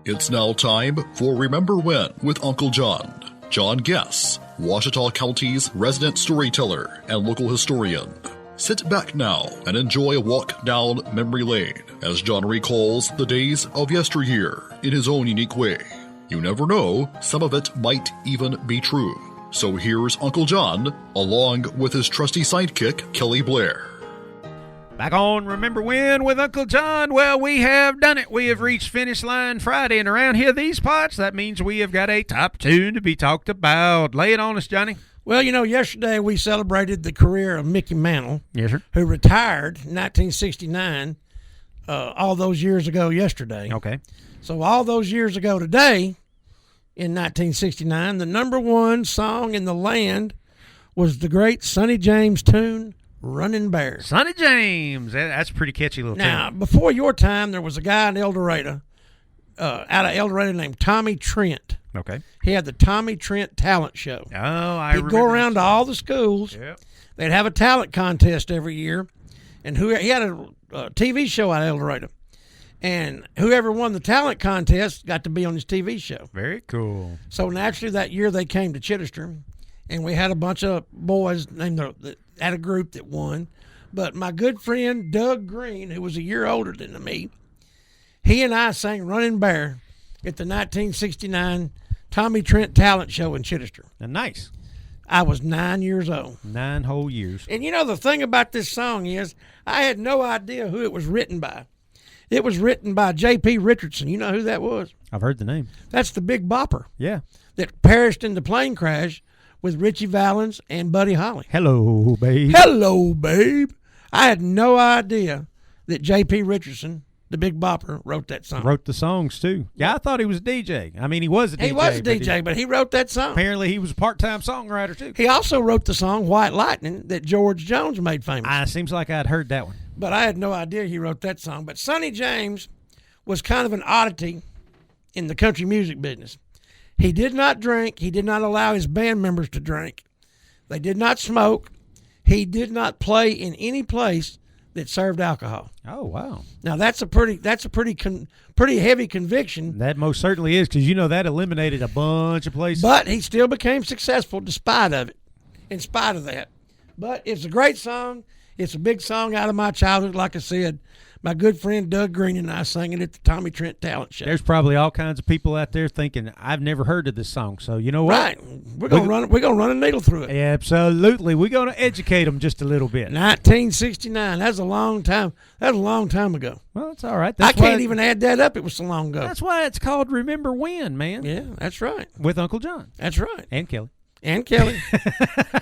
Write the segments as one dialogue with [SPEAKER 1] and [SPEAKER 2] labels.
[SPEAKER 1] It's now time for Remember When with Uncle John. John Guess, Ouachita County's resident storyteller and local historian. Sit back now and enjoy a walk down memory lane as John recalls the days of yesteryear in his own unique way. You never know, some of it might even be true. So here's Uncle John, along with his trusty sidekick, Kelly Blair.
[SPEAKER 2] Back on Remember When with Uncle John. Well, we have done it. We have reached finish line Friday, and around here, these parts, that means we have got a top tune to be talked about. Lay it on us, Johnny.
[SPEAKER 3] Well, you know, yesterday we celebrated the career of Mickey Mantle,
[SPEAKER 2] yes, sir,
[SPEAKER 3] who retired in 1969, all those years ago yesterday.
[SPEAKER 2] Okay.
[SPEAKER 3] So all those years ago today, in 1969, the number one song in the land was the great Sonny James tune, Running Bear.
[SPEAKER 2] Sonny James. That's a pretty catchy little tune.
[SPEAKER 3] Now, before your time, there was a guy in El Dorado, out of El Dorado named Tommy Trent.
[SPEAKER 2] Okay.
[SPEAKER 3] He had the Tommy Trent Talent Show.
[SPEAKER 2] Oh, I remember.
[SPEAKER 3] He'd go around to all the schools.
[SPEAKER 2] Yep.
[SPEAKER 3] They'd have a talent contest every year. And he had a TV show out of El Dorado. And whoever won the talent contest got to be on his TV show.
[SPEAKER 2] Very cool.
[SPEAKER 3] So naturally that year they came to Chittister, and we had a bunch of boys named that had a group that won. But my good friend Doug Green, who was a year older than me, he and I sang Running Bear at the 1969 Tommy Trent Talent Show in Chittister.
[SPEAKER 2] Nice.
[SPEAKER 3] I was 9 years old.
[SPEAKER 2] 9 whole years.
[SPEAKER 3] And you know, the thing about this song is I had no idea who it was written by. It was written by J.P. Richardson. You know who that was?
[SPEAKER 2] I've heard the name.
[SPEAKER 3] That's the Big Bopper.
[SPEAKER 2] Yeah.
[SPEAKER 3] That perished in the plane crash with Richie Valens and Buddy Holly.
[SPEAKER 2] Hello, babe.
[SPEAKER 3] Hello, babe. I had no idea that J.P. Richardson, the Big Bopper, wrote that song.
[SPEAKER 2] Wrote the songs, too. Yeah, I thought he was a DJ. I mean, he was a DJ.
[SPEAKER 3] He was a DJ, but he wrote that song.
[SPEAKER 2] Apparently, he was a part-time songwriter, too.
[SPEAKER 3] He also wrote the song White Lightning that George Jones made famous.
[SPEAKER 2] Seems like I'd heard that one.
[SPEAKER 3] But I had no idea he wrote that song. But Sonny James was kind of an oddity in the country music business. He did not drink. He did not allow his band members to drink. They did not smoke. He did not play in any place that served alcohol.
[SPEAKER 2] Oh, wow.
[SPEAKER 3] Now that's a pretty heavy conviction.
[SPEAKER 2] That most certainly is, because you know that eliminated a bunch of places.
[SPEAKER 3] But he still became successful in spite of that. But it's a great song. It's a big song out of my childhood. Like I said, my good friend Doug Green and I sang it at the Tommy Trent Talent Show.
[SPEAKER 2] There's probably all kinds of people out there thinking, I've never heard of this song. So you know what?
[SPEAKER 3] Right. We're gonna run a needle through it.
[SPEAKER 2] Absolutely. We're gonna educate them just a little bit.
[SPEAKER 3] 1969. That's a long time. That was a long time ago.
[SPEAKER 2] Well, that's all right.
[SPEAKER 3] I can't even add that up. It was so long ago.
[SPEAKER 2] That's why it's called Remember When, man.
[SPEAKER 3] Yeah, that's right.
[SPEAKER 2] With Uncle John.
[SPEAKER 3] That's right.
[SPEAKER 2] And Kelly.
[SPEAKER 3] And Kelly.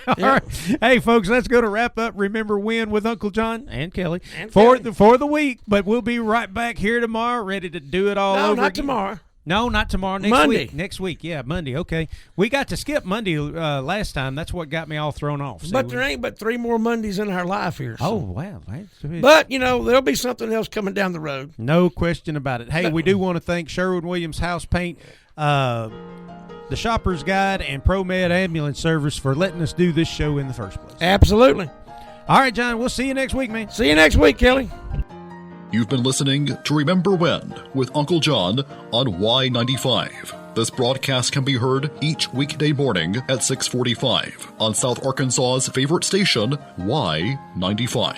[SPEAKER 2] All right. Hey, folks, let's go to wrap up Remember When with Uncle John and Kelly
[SPEAKER 3] for
[SPEAKER 2] the week. But we'll be right back here tomorrow, ready to do it all over again.
[SPEAKER 3] No, not tomorrow.
[SPEAKER 2] No, not tomorrow. Next
[SPEAKER 3] Monday.
[SPEAKER 2] week. Next week. Yeah, Monday. Okay. We got to skip Monday last time. That's what got me all thrown off.
[SPEAKER 3] But there ain't but 3 more Mondays in our life here. So.
[SPEAKER 2] Oh, wow.
[SPEAKER 3] But, you know, there'll be something else coming down the road.
[SPEAKER 2] No question about it. Hey, we do want to thank Sherwin-Williams House Paint, the Shopper's Guide, and ProMed Ambulance Service for letting us do this show in the first place.
[SPEAKER 3] Absolutely.
[SPEAKER 2] All right, John, we'll see you next week, man.
[SPEAKER 3] See you next week, Kelly.
[SPEAKER 1] You've been listening to Remember When with Uncle John on Y95. This broadcast can be heard each weekday morning at 6:45 on South Arkansas's favorite station, Y95.